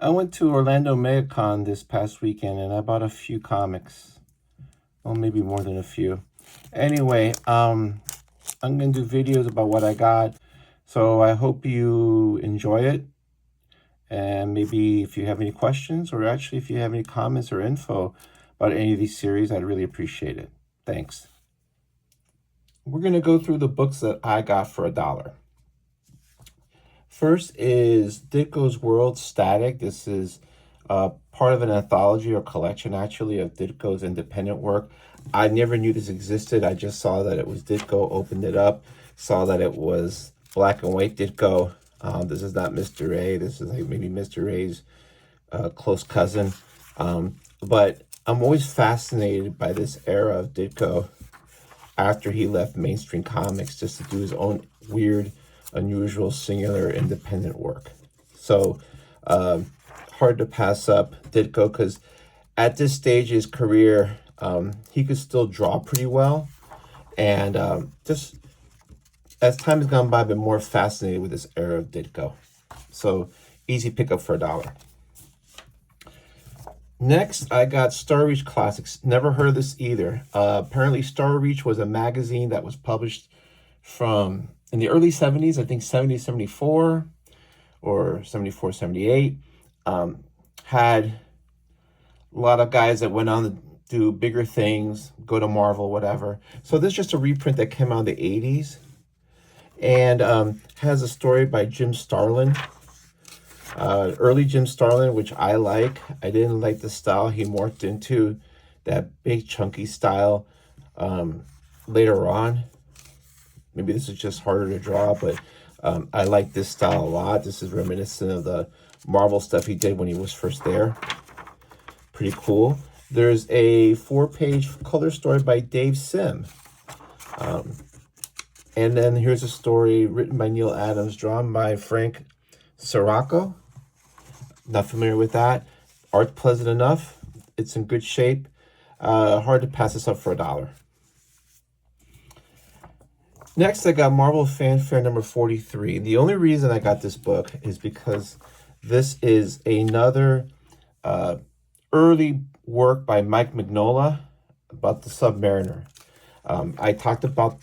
I went to Orlando Megacon this past weekend and I bought a few comics. Well, maybe more than a few. Anyway, I'm going to do videos about what I got. So I hope you enjoy it. And maybe if you have any questions, or actually if you have any comments or info about any of these series, I'd really appreciate it. Thanks. We're going to go through the books that I got for $1. First is Ditko's World Static. This is part of an anthology or collection, actually, of Ditko's independent work. I never knew this existed. I just saw that it was Ditko, opened it up, saw that it was black and white Ditko. This is not Mr. A. This is like maybe Mr. A's close cousin. But I'm always fascinated by this era of Ditko after he left mainstream comics just to do his own weird, unusual, singular, independent work. So hard to pass up Ditko, because at this stage of his career, he could still draw pretty well. And just as time has gone by, I've been more fascinated with this era of Ditko. So easy pickup for $1. Next, I got Star Reach Classics. Never heard of this either. Apparently, Star Reach was a magazine that was published from in the early 70s, I think 70, 74 or 74, 78. Had a lot of guys that went on to do bigger things, go to Marvel, whatever. So this is just a reprint that came out in the 80s. And has a story by Jim Starlin. Early Jim Starlin, which I like. I didn't like the style he morphed into, that big chunky style later on. Maybe this is just harder to draw, but I like this style a lot. This is reminiscent of the Marvel stuff he did when he was first there. Pretty cool. There's a 4-page color story by Dave Sim. And then here's a story written by Neil Adams, drawn by Frank Sirocco. Not familiar with that. Art's pleasant enough. It's in good shape. Hard to pass this up for $1. Next, I got Marvel Fanfare number 43. The only reason I got this book is because this is another early work by Mike Mignola about the Submariner. I talked about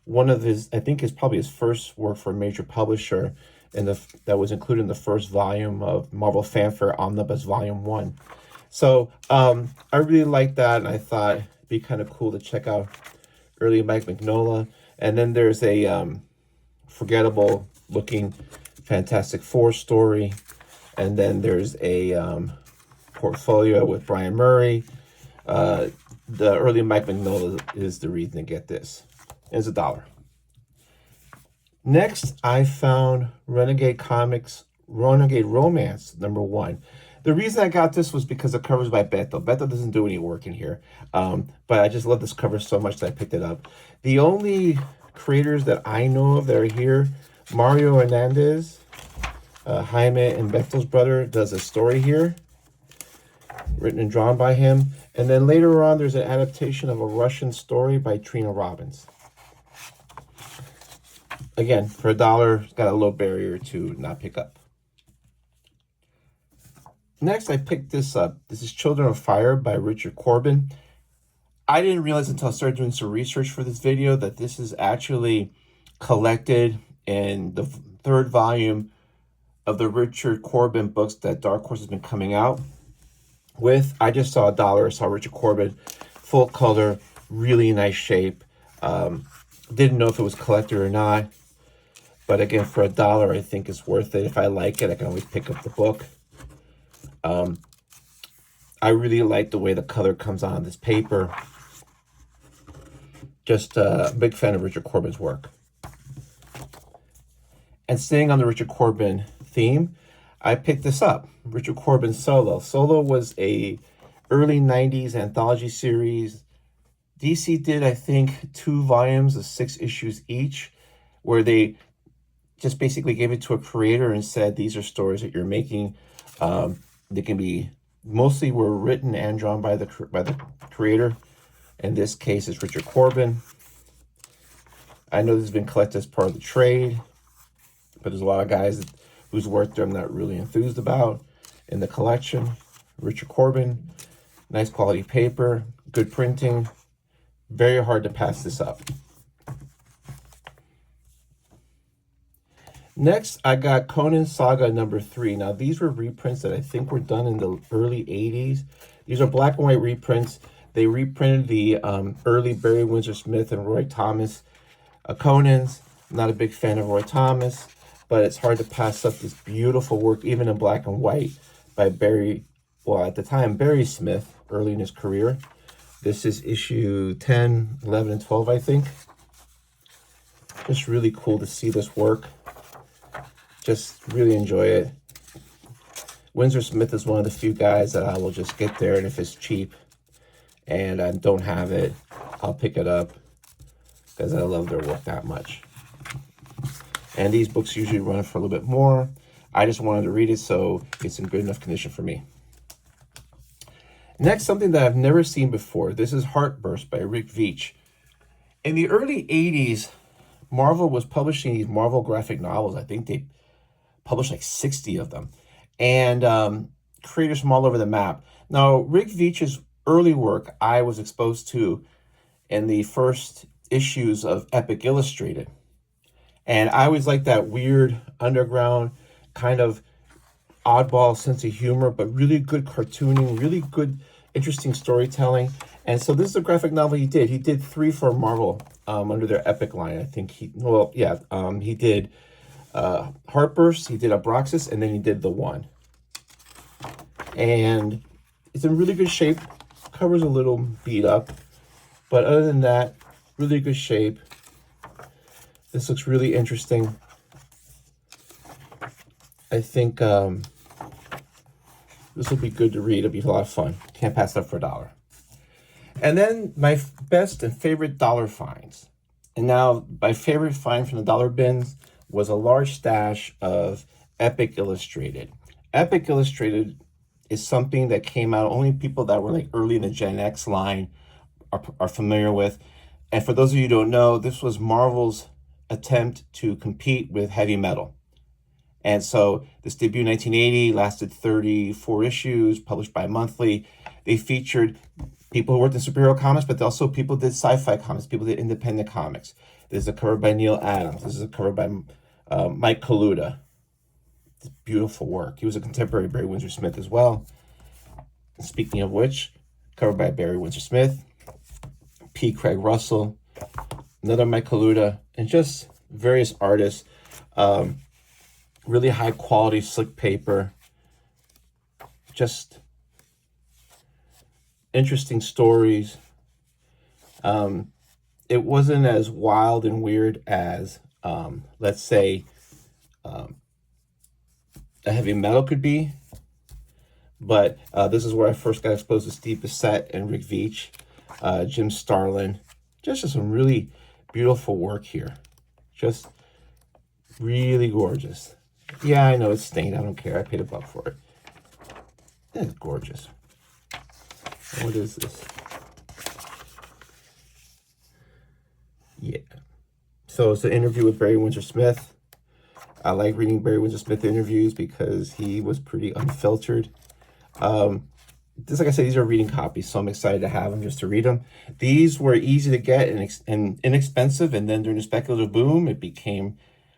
one of his, I think is probably his first work for a major publisher, that was included in the first volume of Marvel Fanfare Omnibus Volume 1. So I really liked that, and I thought it'd be kind of cool to check out early Mike Mignola. And then there's a forgettable looking Fantastic Four story. And then there's a portfolio with Brian Murray. The early Mike Mignola is the reason to get this. It's $1. Next, I found Renegade Comics, Renegade Romance, number 1. The reason I got this was because the cover's by Beto. Beto doesn't do any work in here. But I just love this cover so much that I picked it up. The only creators that I know of that are here, Mario Hernandez, Jaime and Beto's brother, does a story here, written and drawn by him. And then later on, there's an adaptation of a Russian story by Trina Robbins. Again, for $1, it's got a low barrier to not pick up. Next, I picked this up. This is Children of Fire by Richard Corbin. I didn't realize until I started doing some research for this video that this is actually collected in the 3rd volume of the Richard Corbin books that Dark Horse has been coming out with. I just saw $1. I saw Richard Corbin, full color, really nice shape. Didn't know if it was collector or not. But again, for $1, I think it's worth it. If I like it, I can always pick up the book. I really like the way the color comes on this paper. Just a big fan of Richard Corbin's work. And staying on the Richard Corbin theme, I picked this up. Richard Corbin Solo. Solo was a early 90s anthology series. DC did, I think, 2 volumes of 6 issues each, where they just basically gave it to a creator and said, these are stories that you're making. They can be, mostly were written and drawn by the creator. In this case, it's Richard Corbin. I know this has been collected as part of the trade, but there's a lot of guys whose work I'm not really enthused about. in the collection. Richard Corbin, nice quality paper, good printing. Very hard to pass this up. Next, I got Conan Saga #3. Now, these were reprints that I think were done in the early 80s. These are black and white reprints. They reprinted the early Barry Windsor Smith and Roy Thomas Conans. I'm not a big fan of Roy Thomas, but it's hard to pass up this beautiful work, even in black and white, by Barry, well, at the time, Barry Smith, early in his career. This is issue 10, 11, and 12, I think. Just really cool to see this work. Just really enjoy it. Windsor Smith is one of the few guys that I will just get there, and if it's cheap and I don't have it, I'll pick it up because I love their work that much. And these books usually run for a little bit more. I just wanted to read it, so it's in good enough condition for me. Next, something that I've never seen before. This is Heartburst by Rick Veitch. In the early 80s, Marvel was publishing these Marvel graphic novels. I think they published like 60 of them. And creators from all over the map. Now, Rick Veitch's early work I was exposed to in the first issues of Epic Illustrated. And I always liked that weird, underground, kind of oddball sense of humor, but really good cartooning, really good, interesting storytelling. And so this is a graphic novel he did. He did 3 for Marvel under their Epic line. I think he did Heartburst, he did Abroxis, and then he did The One. And it's in really good shape. Cover's a little beat up, but other than that, really good shape. This looks really interesting. I think this will be good to read. It'll be a lot of fun. Can't pass up for $1. And then my best and favorite dollar finds. And now my favorite find from the dollar bins was a large stash of Epic Illustrated. Epic Illustrated is something that came out, only people that were like early in the Gen X line are familiar with. And for those of you who don't know, this was Marvel's attempt to compete with heavy metal. And so this debuted in 1980, lasted 34 issues, published bi-monthly. They featured people who worked in superhero comics, but also people did sci-fi comics, people did independent comics. This is a cover by Neil Adams. This is a cover by Mike Kaluta. It's beautiful work. He was a contemporary of Barry Windsor Smith as well. Speaking of which, cover by Barry Windsor Smith, P. Craig Russell, another Mike Kaluta, and just various artists. Really high quality, slick paper. Just interesting stories. It wasn't as wild and weird as, let's say, a heavy metal could be. But this is where I first got exposed to Steve Bissette and Rick Veitch, Jim Starlin. Just some really beautiful work here. Just really gorgeous. Yeah, I know it's stained. I don't care. I paid $1 for it. It's gorgeous. What is this? Yeah. So it's an interview with Barry Windsor Smith. I like reading Barry Windsor Smith interviews because he was pretty unfiltered. Just like I said, these are reading copies, so I'm excited to have them just to read them. These were easy to get and inexpensive, and then during the speculative boom, it became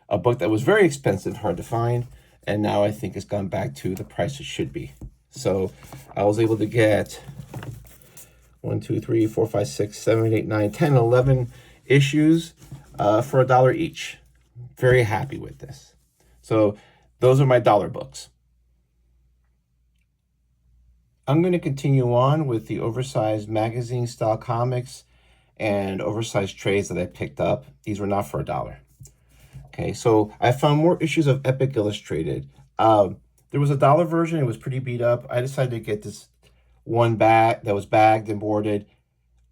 a book that was very expensive, hard to find, and now I think it's gone back to the price it should be. So I was able to get 1, 2, 3, 4, 5, 6, 7, 8, 9, 10, 11 issues for $1 each. Very happy with this. So those are my dollar books. I'm going to continue on with the Oversized magazine style comics and Oversized trades that I picked up. These were not for $1. Okay, so I found more issues of Epic Illustrated. There was a $1 version. It was pretty beat up. I decided to get this one bag that was bagged and boarded.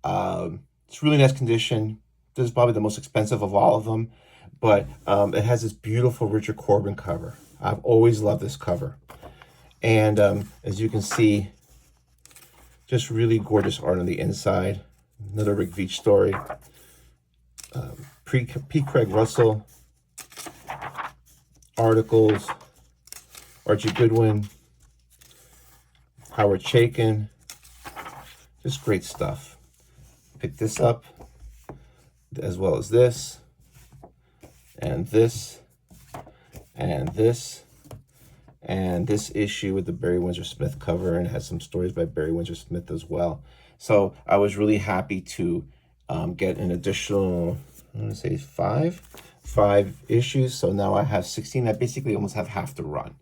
It's really nice condition. This is probably the most expensive of all of them, but it has this beautiful Richard Corbin cover. I've always loved this cover. And as you can see, just really gorgeous art on the inside. Another Rick Veitch story. P. Craig Russell articles. Archie Goodwin. Howard Chaykin. Just great stuff. Pick this up, as well as this, and this, and this, and this issue with the Barry Windsor Smith cover, and has some stories by Barry Windsor Smith as well. So I was really happy to get an additional, I'm going to say five issues. So now I have 16. I basically almost have half the run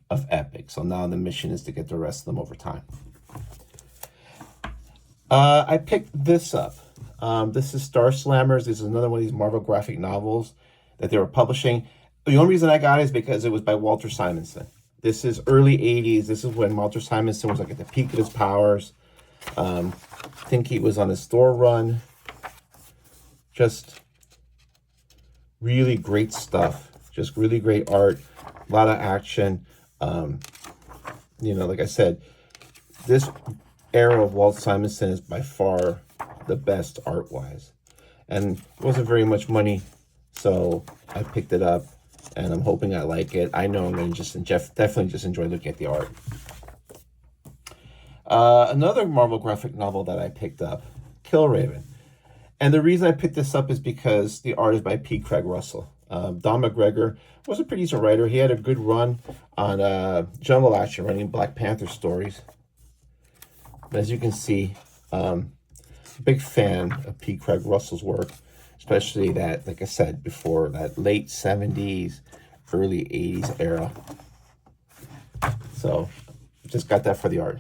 of Epic. So now the mission is to get the rest of them over time. I picked this up. This is Star Slammers. This is another one of these Marvel graphic novels that they were publishing. The only reason I got it is because it was by Walter Simonson. This is early 80s. This is when Walter Simonson was like at the peak of his powers. I think he was on his Thor run. Just really great stuff. Just really great art. A lot of action. You know, like I said, this era of Walt Simonson is by far the best art-wise. And it wasn't very much money, so I picked it up, and I'm hoping I like it. I know I'm going to definitely just enjoy looking at the art. Another Marvel graphic novel that I picked up, Killraven. And the reason I picked this up is because the art is by P. Craig Russell. Don McGregor was a pretty decent writer. He had a good run on Jungle Action, writing Black Panther stories. But as you can see, big fan of P. Craig Russell's work, especially that, like I said before, that late 70s, early 80s era. So just got that for the art.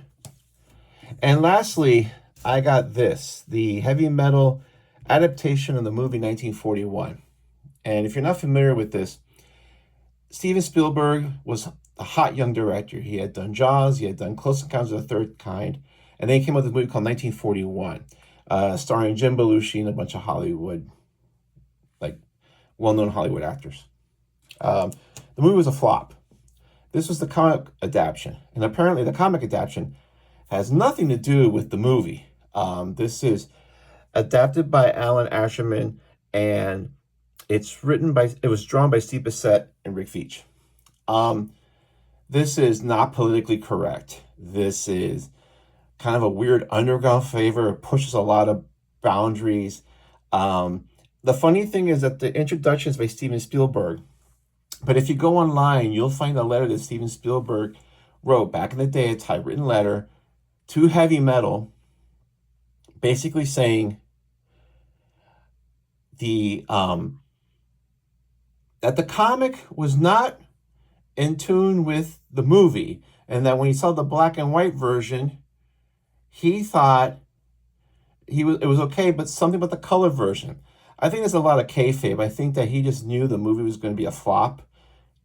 And lastly, I got this, the heavy metal adaptation of the movie 1941. And if you're not familiar with this, Steven Spielberg was a hot young director. He had done Jaws, he had done Close Encounters of the Third Kind, and then he came up with a movie called 1941, starring Jim Belushi and a bunch of Hollywood, like well-known Hollywood actors. The movie was a flop. This was the comic adaptation, and apparently the comic adaptation has nothing to do with the movie. This is adapted by Alan Asherman, and it was drawn by Steve Bissette and Rick Veitch. This is not politically correct. This is kind of a weird underground flavor. It pushes a lot of boundaries. The funny thing is that the introduction is by Steven Spielberg, but if you go online, you'll find a letter that Steven Spielberg wrote back in the day, a typewritten letter to Heavy Metal, basically saying that the comic was not in tune with the movie, and that when he saw the black and white version, he thought it was okay, but something about the color version. I think there's a lot of kayfabe. I think that he just knew the movie was going to be a flop,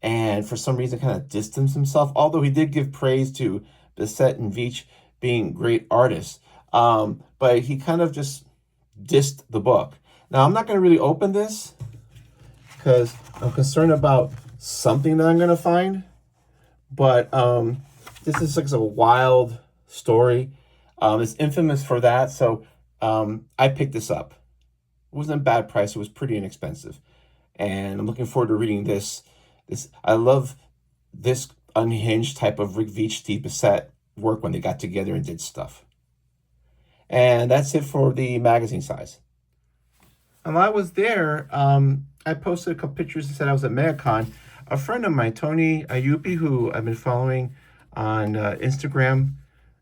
and for some reason kind of distanced himself, although he did give praise to Bissette and Veitch being great artists. But he kind of just dissed the book. Now, I'm not going to really open this because I'm concerned about something that I'm going to find. But this is like a wild story. It's infamous for that. So I picked this up. It wasn't a bad price. It was pretty inexpensive. And I'm looking forward to reading this. I love this unhinged type of Rick Veitch, Steve Bissette work when they got together and did stuff. And that's it for the magazine size. And while I was there, I posted a couple pictures that said I was at Megacon. A friend of mine, Thony Aiyupi, who I've been following on Instagram,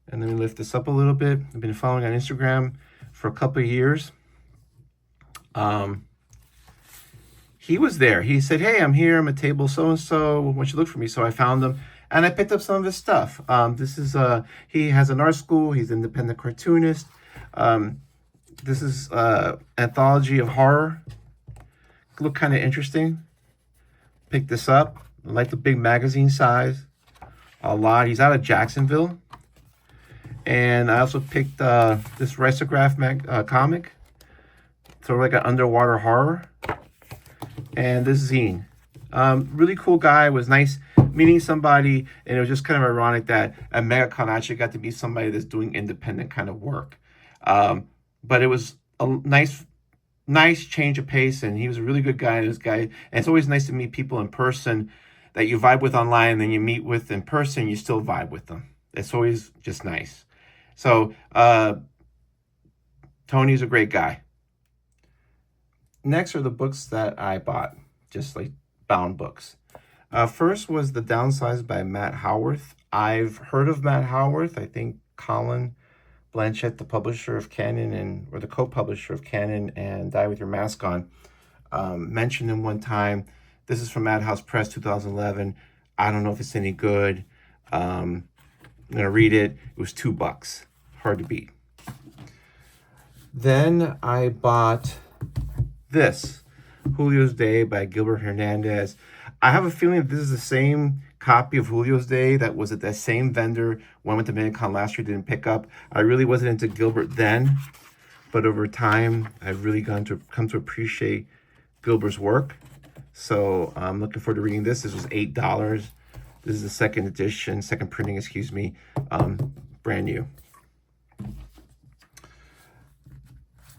and let me lift this up a little bit. I've been following on Instagram for a couple of years. He was there. He said, "Hey, I'm here. I'm at table so-and-so. Why don't you look for me?" So I found him, and I picked up some of his stuff. This is he has an art school. He's an independent cartoonist. This is anthology of horror. Look kind of interesting. Picked this up. I like the big magazine size a lot. He's out of Jacksonville. And I also picked this Risqué comic. Sort of like an underwater horror. And this zine. Really cool guy. It was nice meeting somebody. And it was just kind of ironic that at Megacon I actually got to meet somebody that's doing independent kind of work. But it was a nice change of pace, and he was a really good guy. And it's always nice to meet people in person that you vibe with online, and then you meet with in person, you still vibe with them. It's always just nice. So Tony's a great guy. Next are the books that I bought, just like bound books. First was The Downsized by Matt Howarth. I've heard of Matt Howarth. I think Colin Blanchett, the publisher of Canon or the co-publisher of Canon and Die With Your Mask On, mentioned him one time. This is from Madhouse Press, 2011. I don't know if it's any good. I'm gonna read it. It was $2, hard to beat. Then I bought this, Julio's Day by Gilbert Hernandez. I have a feeling that this is the same copy of Julio's Day that was at that same vendor when I went to Megacon last year, didn't pick up. I really wasn't into Gilbert then, but over time, I've really come to appreciate Gilbert's work. So I'm looking forward to reading this. This was $8. This is the second printing, excuse me, brand new.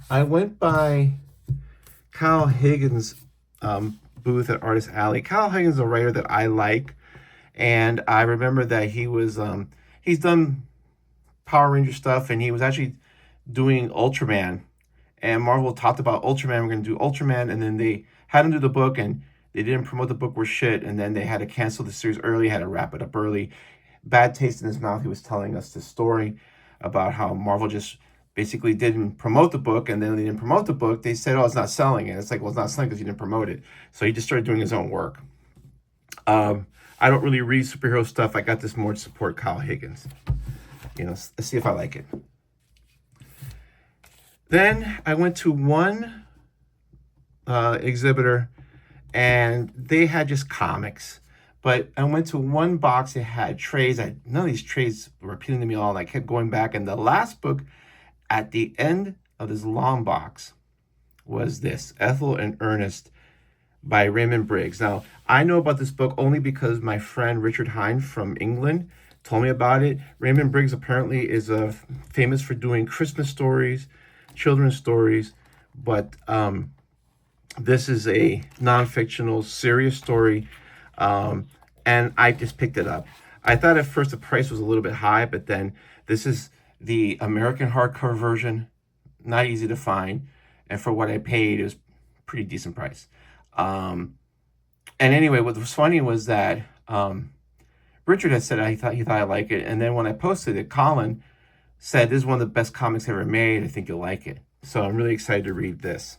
I went by Kyle Higgins' booth at Artist Alley. Kyle Higgins is a writer that I like, and I remember that he was he's done Power Ranger stuff, and he was actually doing Ultraman, and Marvel talked about Ultraman. We're going to do Ultraman, and then they had him do the book, and they didn't promote the book, were shit, and then they had to cancel the series early, had to wrap it up early. Bad taste in his mouth. He was telling us this story about how Marvel just basically didn't promote the book, and then they didn't promote the book. They said, oh, it's not selling. And it's like, well, it's not selling because you didn't promote it. So he just started doing his own work. I don't really read superhero stuff. I got this more to support Kyle Higgins. You know, let's see if I like it. Then I went to one exhibitor, and they had just comics. But I went to one box that had trades. None of these trades were appealing to me at all. And I kept going back. And the last book at the end of this long box was this, Ethel and Ernest by Raymond Briggs. Now, I know about this book only because my friend Richard Hine from England told me about it. Raymond Briggs apparently is famous for doing Christmas stories, children's stories, but this is a non-fictional, serious story, and I just picked it up. I thought at first the price was a little bit high, but then this is the American hardcover version, not easy to find, and for what I paid, it was pretty decent price. And anyway, what was funny was that Richard had said he thought I liked it, and then when I posted it, Colin said, this is one of the best comics ever made. I think you'll like it. So I'm really excited to read this,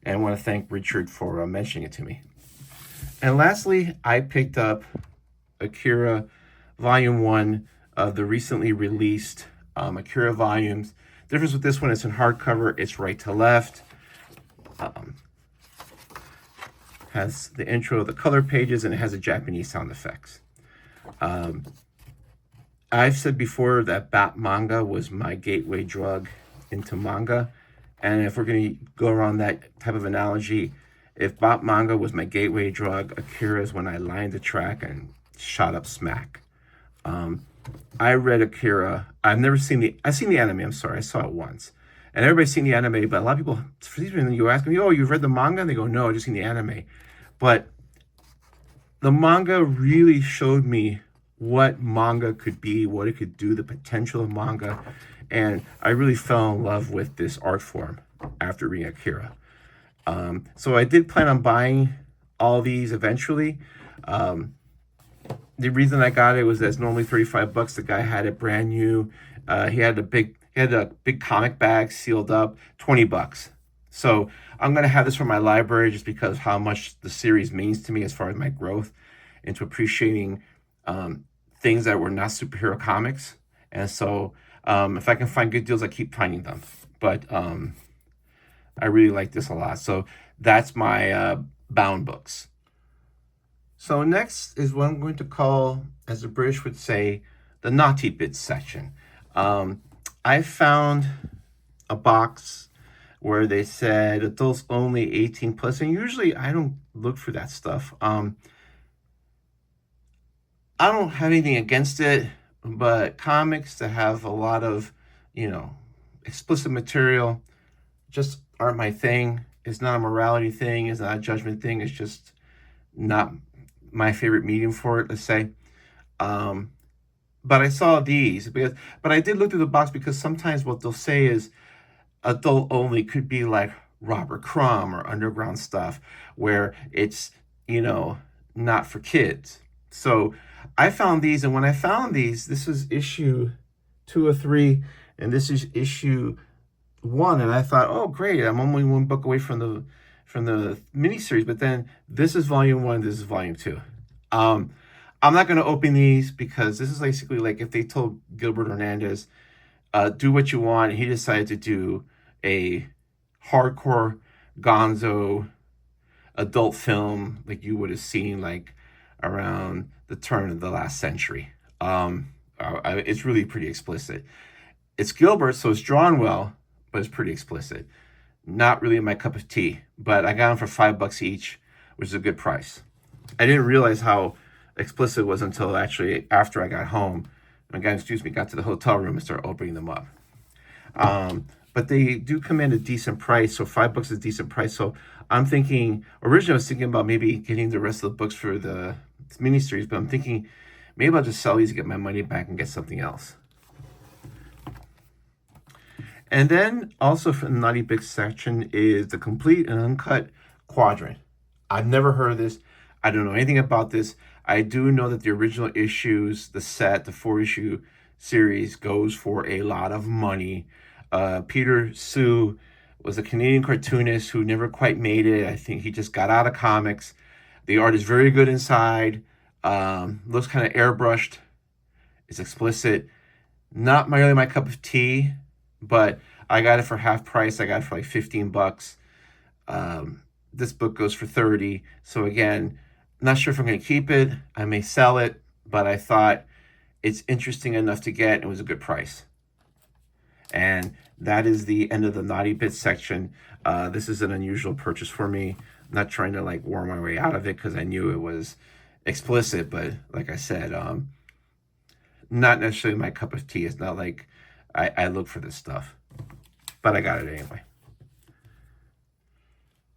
and I want to thank Richard for mentioning it to me. And lastly, I picked up Akira Volume 1 of the recently released Akira volumes. Difference with this one, it's in hardcover, it's right to left. Has the intro, the color pages, and it has the Japanese sound effects. I've said before that Bat manga was my gateway drug into manga. And if we're going to go around that type of analogy, if Bat manga was my gateway drug, Akira is when I lined the track and shot up smack. I read Akira. I've seen the anime. I'm sorry, I saw it once. And everybody's seen the anime, but a lot of people, for some reason, you ask me, oh, you've read the manga? And they go, no, I just seen the anime. But the manga really showed me what manga could be, what it could do, the potential of manga. And I really fell in love with this art form after reading Akira. So I did plan on buying all these eventually. The reason I got it was that it's normally $35. The guy had it brand new. He had a big comic bag sealed up, $20. So I'm gonna have this for my library just because how much the series means to me as far as my growth into appreciating things that were not superhero comics. And so if I can find good deals, I keep finding them. But I really like this a lot. So that's my bound books. So next is what I'm going to call, as the British would say, the naughty bits section. I found a box where they said adults only 18 plus, and usually I don't look for that stuff. I don't have anything against it, but comics that have a lot of, explicit material just aren't my thing. It's not a morality thing. It's not a judgment thing. It's just not my favorite medium for it, let's say. but I saw these but I did look through the box because sometimes what they'll say is adult only could be like Robert Crumb or underground stuff where it's, you know, not for kids. So I found these, and when I found these, this is issue 2 or 3, and this is issue 1, and I thought, oh great, I'm only one book away from the miniseries. But then this is volume 1, this is volume 2. I'm not going to open these because this is basically like if they told Gilbert Hernandez, do what you want, and he decided to do a hardcore gonzo adult film like you would have seen like around the turn of the last century. It's really pretty explicit. It's Gilbert, so it's drawn well, but it's pretty explicit. Not really my cup of tea, but I got them for $5 each, which is a good price. I didn't realize how explicit it was until actually after I got home. And got to the hotel room and started opening them up. But they do command a decent price, so $5 is a decent price. So I'm thinking, originally I was thinking about maybe getting the rest of the books for the miniseries, but I'm thinking maybe I'll just sell these, get my money back, and get something else. And then also from the Naughty Bits section is the complete and uncut quadrant. I've never heard of this. I don't know anything about this. I do know that the original issues, the 4-issue series, goes for a lot of money. Peter Sue was a Canadian cartoonist who never quite made it. I think he just got out of comics. The art is very good inside. Looks kind of airbrushed. It's explicit. Not really my cup of tea, but I got it for half price. I got it for like $15. This book goes for $30. So again, not sure if I'm going to keep it. I may sell it, but I thought it's interesting enough to get. It was a good price. And that is the end of the Naughty Bits section. This is an unusual purchase for me. I'm not trying to like worm my way out of it because I knew it was explicit, but like I said, not necessarily my cup of tea. It's not like I look for this stuff, but I got it anyway.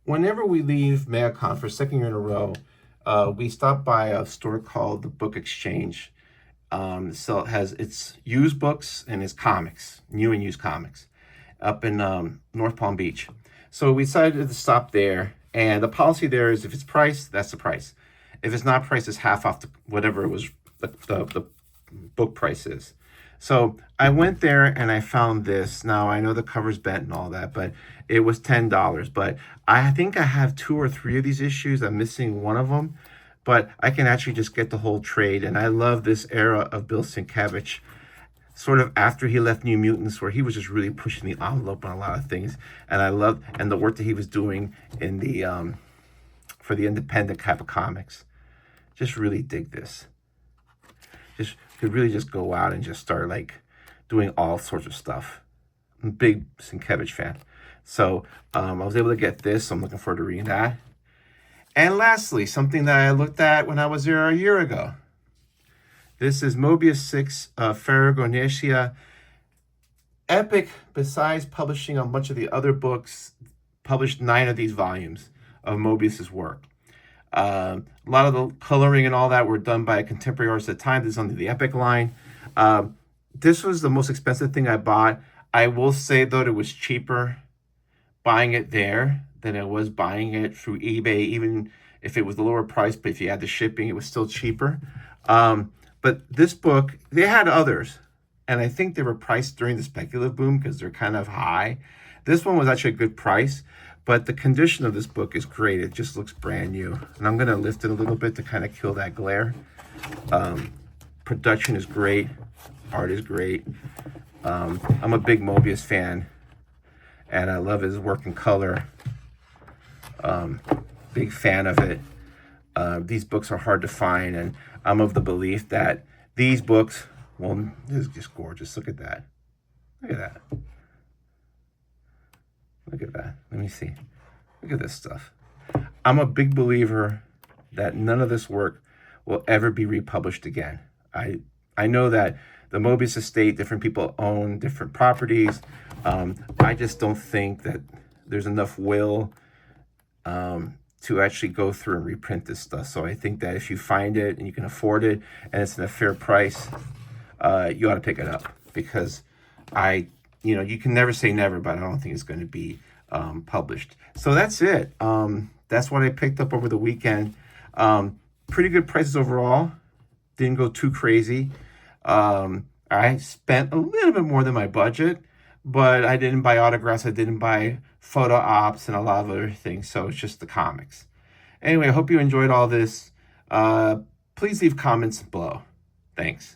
Whenever we leave Megacon for a second year in a row, we stop by a store called the Book Exchange. So it has its used books and its comics, new and used comics, up in North Palm Beach. So we decided to stop there, and the policy there is if it's priced, that's the price. If it's not priced, it's half off whatever it was the book price is. So I went there and I found this. Now I know the cover's bent and all that, but it was $10. But I think I have 2 or 3 of these issues. I'm missing one of them, but I can actually just get the whole trade. And I love this era of Bill Sienkiewicz, sort of after he left New Mutants, where he was just really pushing the envelope on a lot of things. And I love the work that he was doing in the for the independent type of comics. Just really dig this. Just could really just go out and just start like doing all sorts of stuff. I'm a big Sienkiewicz fan. So I was able to get this. So I'm looking forward to reading that. And lastly, something that I looked at when I was there a year ago. This is Moebius 6, Pharogenesia. Epic, besides publishing a bunch of the other books, published 9 of these volumes of Moebius's work. A lot of the coloring and all that were done by contemporary artists at the time. This is under the Epic line. This was the most expensive thing I bought. I will say, though, it was cheaper buying it there than it was buying it through eBay, even if it was the lower price, but if you had the shipping, it was still cheaper. But this book, they had others, and I think they were priced during the speculative boom because they're kind of high. This one was actually a good price, but the condition of this book is great. It just looks brand new. And I'm going to lift it a little bit to kind of kill that glare. Production is great. Art is great. I'm a big Moebius fan, and I love his work in color. Big fan of it. These books are hard to find, and I'm of the belief that these books, well, this is just gorgeous. Look at that. Look at that. Look at that. Let me see. Look at this stuff. I'm a big believer that none of this work will ever be republished again. I know that the Moebius estate, different people own different properties. I just don't think that there's enough will to actually go through and reprint this stuff. So I think that if you find it and you can afford it and it's at a fair price, you ought to pick it up, because you can never say never, but I don't think it's going to be published. So that's it. That's what I picked up over the weekend. Pretty good prices overall. Didn't go too crazy. I spent a little bit more than my budget, but I didn't buy autographs. I didn't buy photo ops and a lot of other things. So it's just the comics. Anyway, I hope you enjoyed all this. Please leave comments below. Thanks.